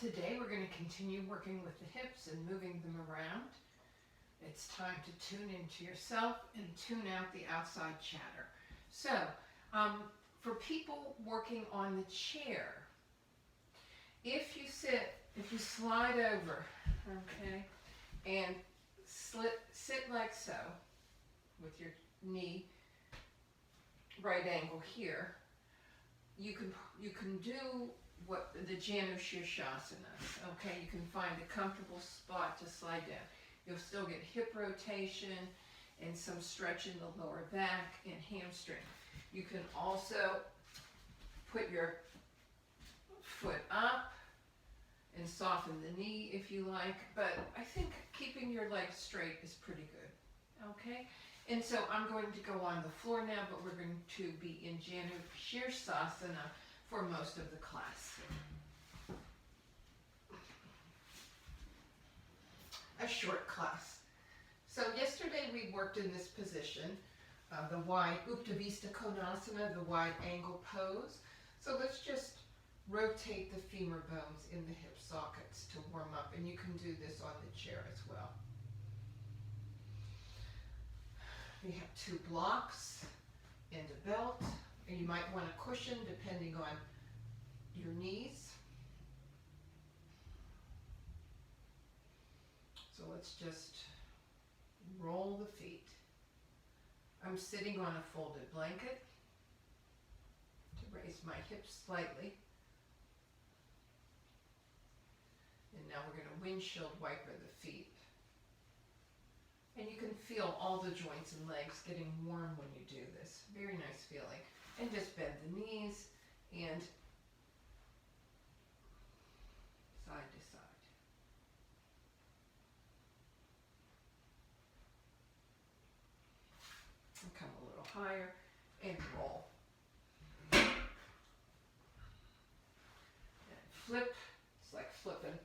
Today we're going to continue working with the hips and moving them around. It's time to tune into yourself and tune out the outside chatter. So, for people working on the chair, if you slide over, okay, and sit like so, with your knee right angle here, you can do what the Janusirsasana. Okay, you can find a comfortable spot to slide down. You'll still get hip rotation and some stretch in the lower back and hamstring. You can also put your foot up and soften the knee if you like, but I think keeping your legs straight is pretty good. Okay, and so I'm going to go on the floor now, but we're going to be in Janusirsasana for most of the class. A short class. So yesterday we worked in this position, the wide Uttanasana Konasana, the wide angle pose. So let's just rotate the femur bones in the hip sockets to warm up, and you can do this on the chair as well. We have 2 blocks and a belt, and you might want a cushion depending on your knees. So let's just roll the feet. I'm sitting on a folded blanket to raise my hips slightly. And now we're going to windshield wiper the feet. And you can feel all the joints and legs getting warm when you do this. Very nice feeling. And just bend the knees and side to side. And come a little higher and roll. And flip. It's like flipping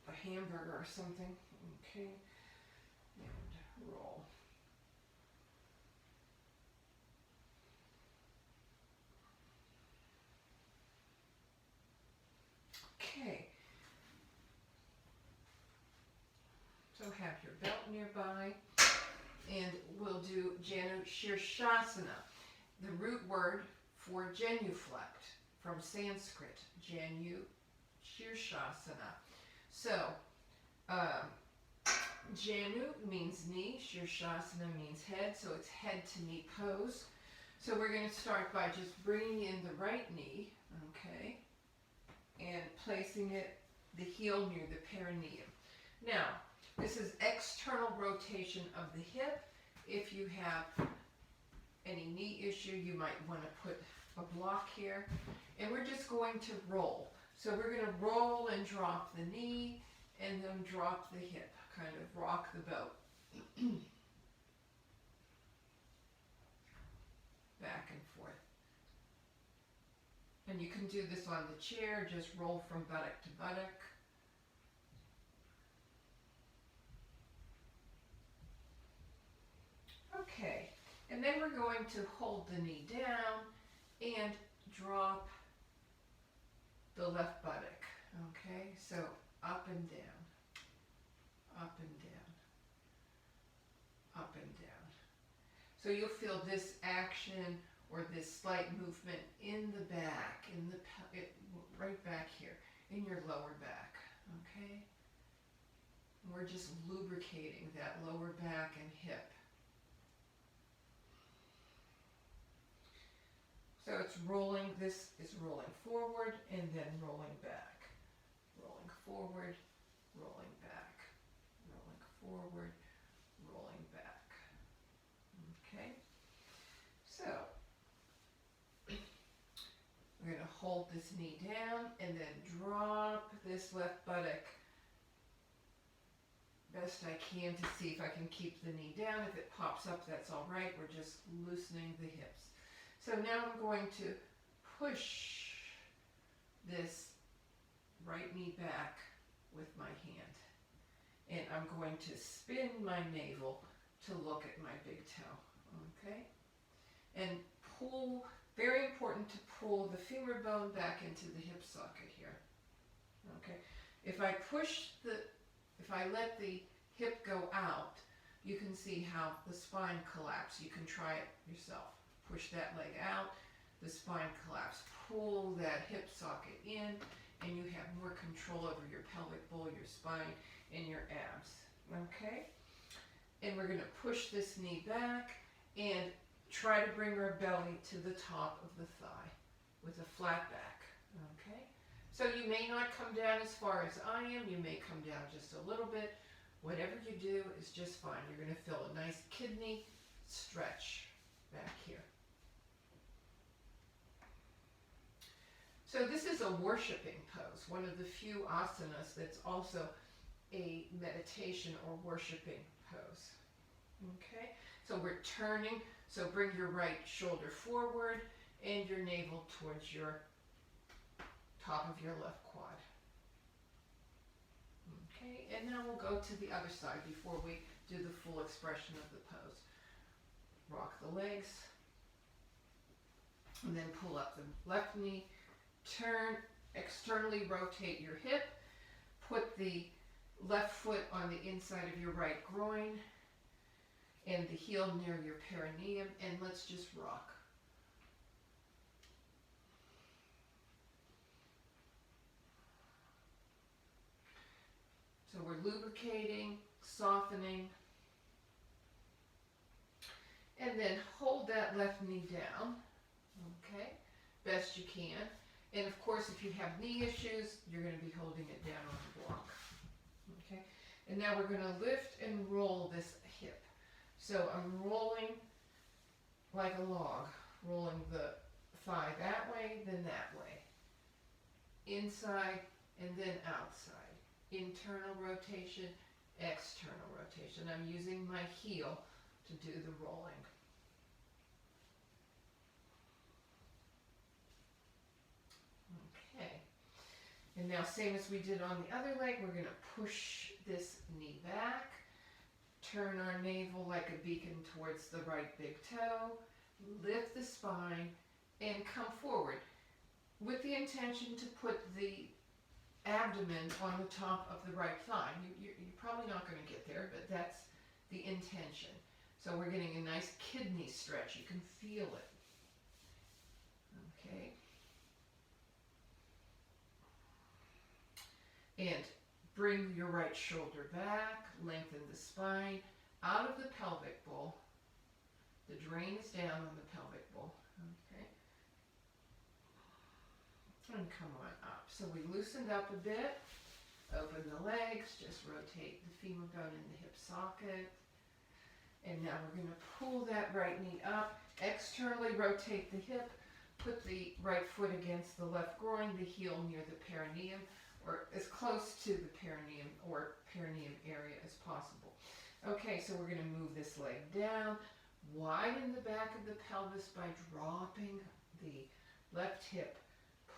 a hamburger or something. Okay. And roll. Okay. So have your belt nearby, and we'll do Janusirsasana. The root word for genuflect from Sanskrit, Janusirsasana. So, Janu means knee, Sirsasana means head, so it's head to knee pose. So we're going to start by just bringing in the right knee, okay, and placing it, the heel near the perineum. Now, this is external rotation of the hip. If you have any knee issue, you might want to put a block here. And we're just going to roll. So we're going to roll and drop the knee and then drop the hip, kind of rock the boat. Back and forth. And you can do this on the chair, just roll from buttock to buttock. Okay, and then we're going to hold the knee down and drop the left buttock. Okay, so up and down, up and down, up and down. So you'll feel this action or this slight movement in the back, right back here, in your lower back. Okay, and we're just lubricating that lower back and hip. So it's rolling, this is rolling forward and then rolling back. Rolling forward, rolling back. Rolling forward, rolling back. Okay? So, we're going to hold this knee down and then drop this left buttock best I can to see if I can keep the knee down. If it pops up, that's all right. We're just loosening the hips. So now I'm going to push this right knee back with my hand. And I'm going to spin my navel to look at my big toe. Okay? And pull Very important to pull the femur bone back into the hip socket here. Okay, if I let the hip go out, you can see how the spine collapses. You can try it yourself. Push that leg out, the spine collapse. Pull that hip socket in, and you have more control over your pelvic bowl, your spine, and your abs. Okay? And we're going to push this knee back and try to bring our belly to the top of the thigh with a flat back. Okay? So you may not come down as far as I am. You may come down just a little bit. Whatever you do is just fine. You're going to feel a nice kidney stretch back here. So this is a worshiping pose, one of the few asanas that's also a meditation or worshiping pose. Okay, so we're turning, so bring your right shoulder forward and your navel towards your top of your left quad. Okay, and now we'll go to the other side before we do the full expression of the pose. Rock the legs, and then pull up the left knee. Turn, externally rotate your hip, put the left foot on the inside of your right groin and the heel near your perineum, and let's just rock. So we're lubricating, softening, and then hold that left knee down, okay, best you can. And of course, if you have knee issues, you're going to be holding it down on the block. Okay? And now we're going to lift and roll this hip. So I'm rolling like a log, rolling the thigh that way, then that way. Inside and then outside. Internal rotation, external rotation. I'm using my heel to do the rolling. And now, same as we did on the other leg, we're going to push this knee back, turn our navel like a beacon towards the right big toe, lift the spine, and come forward with the intention to put the abdomen on the top of the right thigh. You're probably not going to get there, but that's the intention. So we're getting a nice kidney stretch. You can feel it. Okay. And bring your right shoulder back, lengthen the spine out of the pelvic bowl. The drain is down on the pelvic bowl. Okay. And come on up. So we loosened up a bit. Open the legs. Just rotate the femur bone in the hip socket. And now we're going to pull that right knee up. Externally rotate the hip. Put the right foot against the left groin, the heel near the perineum, or as close to the perineum or perineum area as possible. Okay, so we're going to move this leg down, widen the back of the pelvis by dropping the left hip,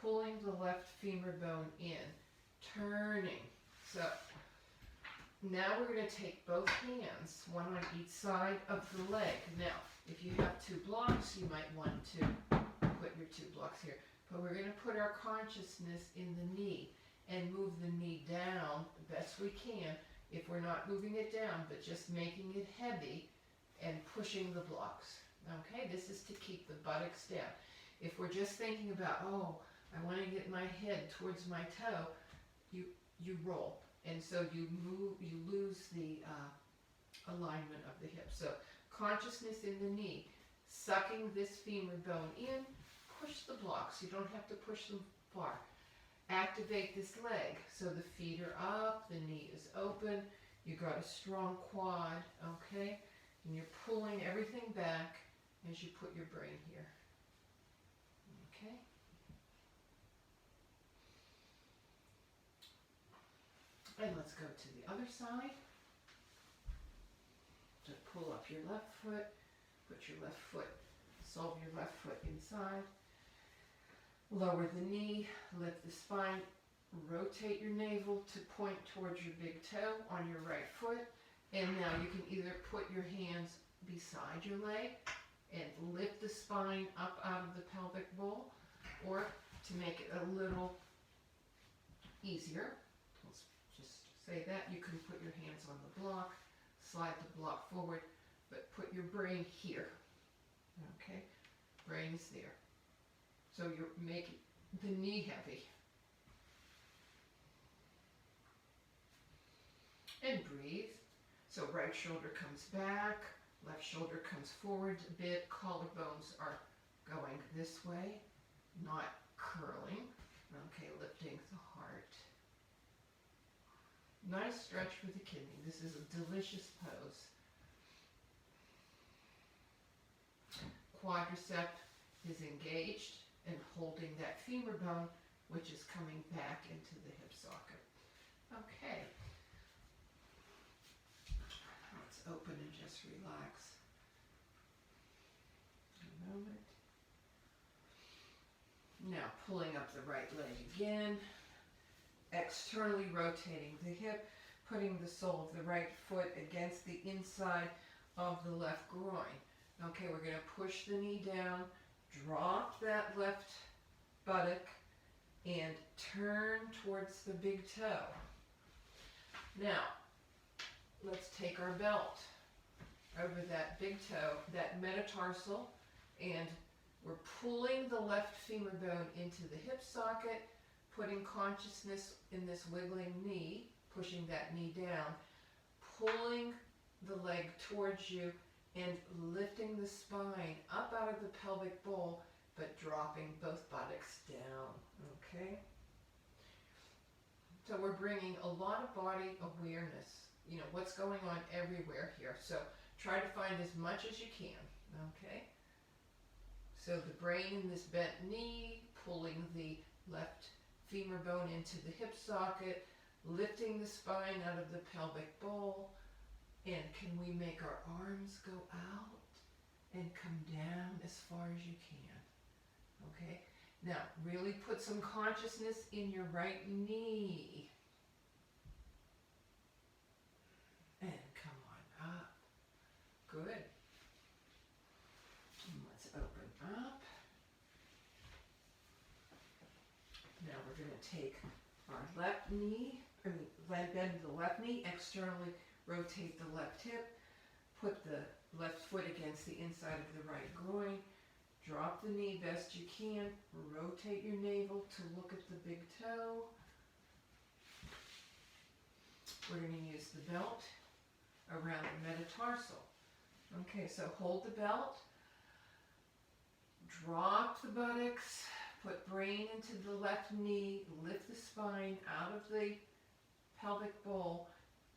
pulling the left femur bone in, turning. So now we're going to take both hands, one on each side of the leg. Now, if you have two blocks, you might want to put your two blocks here. But we're going to put our consciousness in the knee and move the knee down the best we can. If we're not moving it down, but just making it heavy and pushing the blocks. Okay, this is to keep the buttocks down. If we're just thinking about, oh, I want to get my head towards my toe, you roll. And so you lose the alignment of the hip. So consciousness in the knee, sucking this femur bone in, push the blocks. You don't have to push them far. Activate this leg. So the feet are up, the knee is open, you got a strong quad, okay? And you're pulling everything back as you put your brain here. Okay? And let's go to the other side. So pull up your left foot, put your left foot, solve your left foot inside. Lower the knee, lift the spine, rotate your navel to point towards your big toe on your right foot. And now you can either put your hands beside your leg and lift the spine up out of the pelvic bowl, or to make it a little easier, let's just say that, you can put your hands on the block, slide the block forward, but put your brain here, okay? Brain is there. So you're making the knee heavy. And breathe. So right shoulder comes back, left shoulder comes forward a bit, collarbones are going this way, not curling. Okay, lifting the heart. Nice stretch for the kidney. This is a delicious pose. Quadricep is engaged and holding that femur bone, which is coming back into the hip socket. Okay. Let's open and just relax. A moment. Now pulling up the right leg again, externally rotating the hip, putting the sole of the right foot against the inside of the left groin. Okay, we're going to push the knee down, drop that left buttock, and turn towards the big toe. Now, let's take our belt over that big toe, that metatarsal, and we're pulling the left femur bone into the hip socket, putting consciousness in this wiggling knee, pushing that knee down, pulling the leg towards you, and lifting the spine up out of the pelvic bowl, but dropping both buttocks down, okay? So we're bringing a lot of body awareness, you know, what's going on everywhere here. So try to find as much as you can, okay? So the brain in this bent knee, pulling the left femur bone into the hip socket, lifting the spine out of the pelvic bowl, and can we make our arms go out and come down as far as you can, okay? Now, really put some consciousness in your right knee. And come on up. Good. And let's open up. Now we're going to take our left knee, bend the left knee, externally rotate the left hip, put the left foot against the inside of the right groin, drop the knee best you can, rotate your navel to look at the big toe. We're going to use the belt around the metatarsal. Okay, so hold the belt, drop the buttocks, put brain into the left knee, lift the spine out of the pelvic bowl,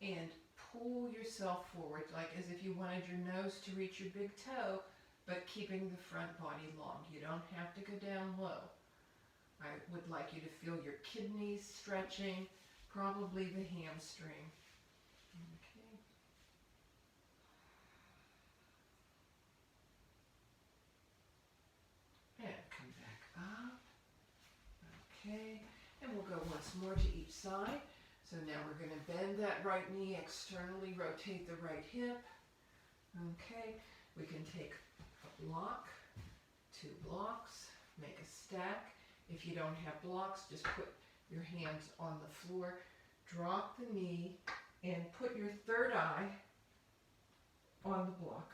and pull yourself forward, like as if you wanted your nose to reach your big toe, but keeping the front body long. You don't have to go down low. I would like you to feel your kidneys stretching, probably the hamstring. Okay. And come back up. Okay. And we'll go once more to each side. So now we're going to bend that right knee, externally rotate the right hip. Okay, we can take a block, 2 blocks, make a stack. If you don't have blocks, just put your hands on the floor, drop the knee, and put your third eye on the block.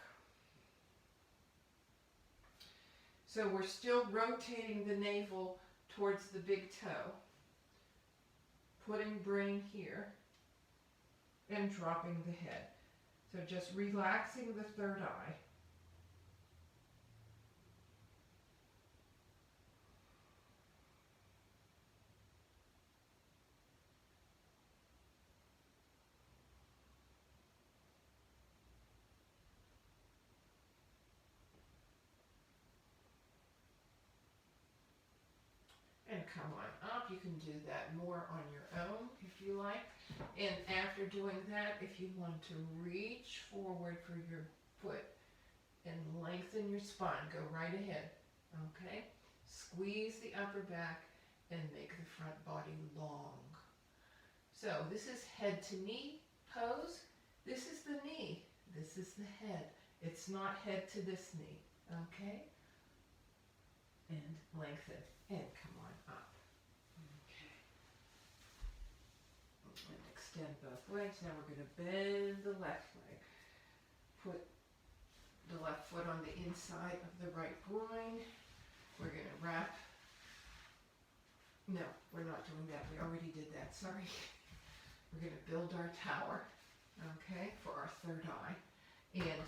So we're still rotating the navel towards the big toe, putting brain here, and dropping the head. So just relaxing the third eye. And come on up. You can do that more on your own if you like. And after doing that, if you want to reach forward for your foot and lengthen your spine, go right ahead. Okay? Squeeze the upper back and make the front body long. So this is head to knee pose. This is the knee. This is the head. It's not head to this knee. Okay. And lengthen. And come on up. Okay. And extend both legs. Now we're going to bend the left leg. Put the left foot on the inside of the right groin. We're going to wrap. No, we're not doing that. We already did that. Sorry. We're going to build our tower, okay, for our third eye. And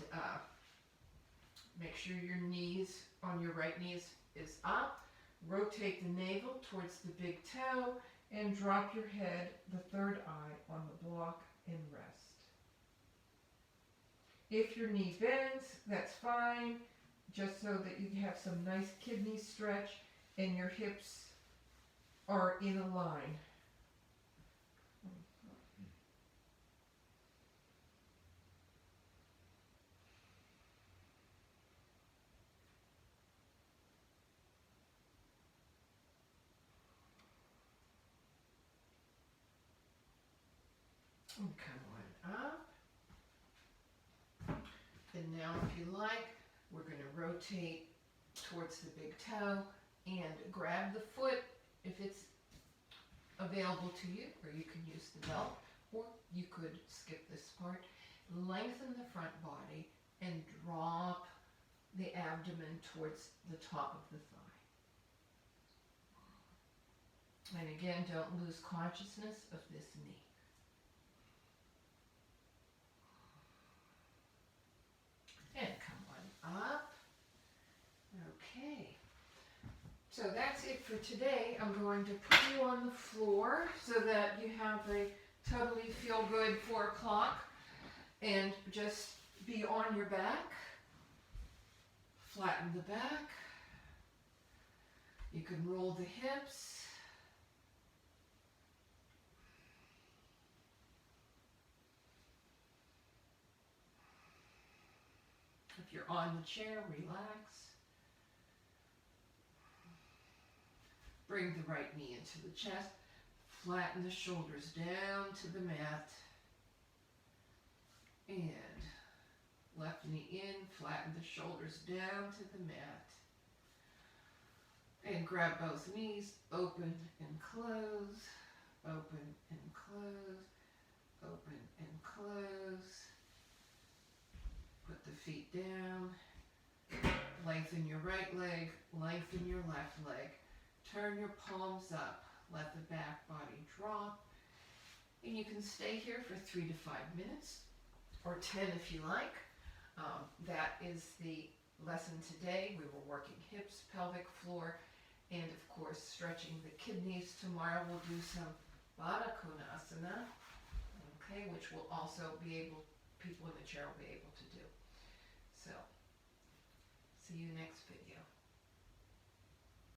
make sure your knees, on your right knees, is up. Rotate the navel towards the big toe and drop your head, the third eye, on the block and rest. If your knee bends, that's fine, just so that you have some nice kidney stretch and your hips are in a line. And come on up. And now, if you like, we're going to rotate towards the big toe and grab the foot if it's available to you, or you can use the belt, or you could skip this part. Lengthen the front body and drop the abdomen towards the top of the thigh. And again, don't lose consciousness of this knee. And come on up. Okay. So that's it for today. I'm going to put you on the floor so that you have a totally feel good 4 o'clock, and just be on your back. Flatten the back. You can roll the hips. If you're on the chair, relax. Bring the right knee into the chest. Flatten the shoulders down to the mat. And left knee in. Flatten the shoulders down to the mat. And grab both knees. Open and close. Open and close. Open and close. Put the feet down. Lengthen your right leg. Lengthen your left leg. Turn your palms up. Let the back body drop. And you can stay here for 3 to 5 minutes, or 10 if you like. That is the lesson today. We were working hips, pelvic floor, and of course stretching the kidneys. Tomorrow we'll do some Baddha Konasana, okay, which will also be able, people in the chair will be able to do. So, see you next video.